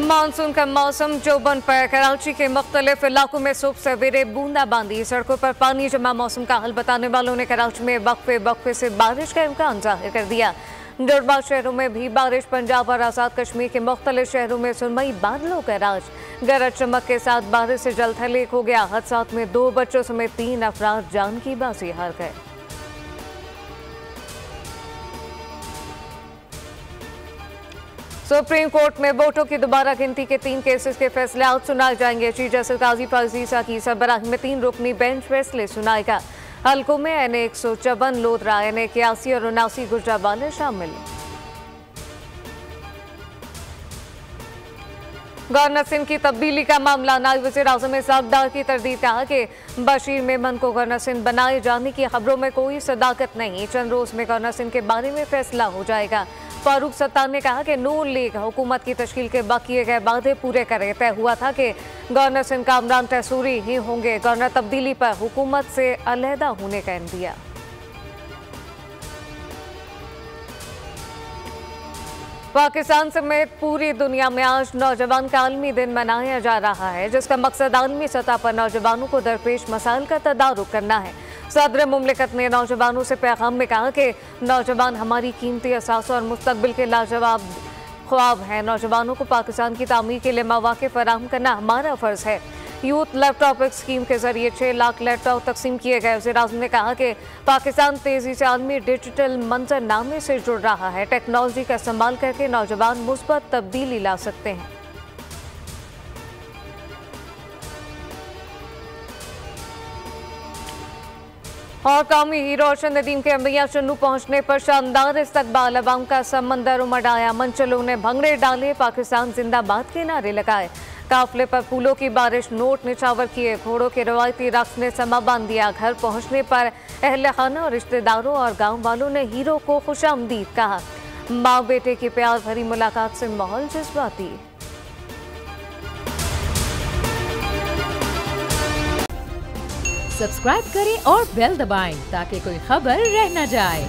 Monsoon का मौसम जोबन पर कराची के मुख्तलिफ इलाकों में सुबह सवेरे बूंदाबांदी। सड़कों पर पानी जमा मौसम का हाल बताने वालों ने कराची में वक्फे से बारिश का इम्कान जाहिर कर दिया। दुर्बा शहरों में भी बारिश। पंजाब और आजाद कश्मीर के मुख्तलिफ शहरों में सुनमई बादलों का राज। गरज चमक के साथ बारिश से जल थल एक हो गया। हादसात में 2 बच्चों समेत 3 अफराद जान की बाजी हार गए। सुप्रीम कोर्ट में वोटों की दोबारा गिनती के 3 केसेस के फैसले आज सुनाए जाएंगे। चीफ जस्टिस काजी फाजीसा की सरबराही में 3 रुकनी बेंच फैसले सुनाएगा। हल्कों में NA 154 लोधरा, NA 81 और 79 गुजरावाले शामिल। गवर्नर सिंध की तब्दीली का मामला। नायब वज़ीर आज़म ने सागदार की तरदीद कहा कि बशीर मेमन को गवर्नर सिंध बनाए जाने की खबरों में कोई सदाकत नहीं। चंद रोज में गवर्नर सिंध के बारे में फैसला हो जाएगा। फारूक सत्तार ने कहा कि नून लीग हुकूमत की तश्कील के बाकी गए वादे पूरे करे। तय हुआ था कि गवर्नर सिंध कामरान तहसूरी ही होंगे। गवर्नर तब्दीली पर हुकूमत से अलहदा होने का इंदिया। पाकिस्तान समेत पूरी दुनिया में आज नौजवान का आलमी दिन मनाया जा रहा है, जिसका मकसद आलमी सतह पर नौजवानों को दरपेश मसाइल का तदारुक करना है। सदर मुमलिकत ने नौजवानों से पैगाम में कहा कि नौजवान हमारी कीमती असास और मुस्तकबिल के लाजवाब ख्वाब हैं। नौजवानों को पाकिस्तान की तामीर के लिए मौक़े फराहम करना हमारा फ़र्ज है। यूथ लैपटॉप स्कीम के जरिए 6 लाख लैपटॉप तकसीम किए गए। वज़ीर आज़म ने कहा कि पाकिस्तान तेज़ी से आलमी डिजिटल मंजरनामे से जुड़ रहा है। टेक्नोलॉजी का इस्तेमाल करके नौजवान मुस्बत तब्दीली ला सकते हैं। और कौमी हीरो अर्शद नदीम के अम्बिया चन्नू पहुंचने पर शानदार इस्तकबाल। अवाम का समंदर उमड़ आया। मंचलों ने भंगड़े डाले, पाकिस्तान जिंदाबाद के नारे लगाए। काफिले पर फूलों की बारिश, नोट निछावर किए। घोड़ों के रवायती रक्स ने समा बांध दिया। घर पहुंचने पर अहले खाना और रिश्तेदारों और गांव वालों ने हीरो को खुशामदीद कहा। माँ बेटे की प्यार भरी मुलाकात से माहौल जज्बाती। सब्सक्राइब करें और बेल दबाएं ताकि कोई खबर रह न जाए।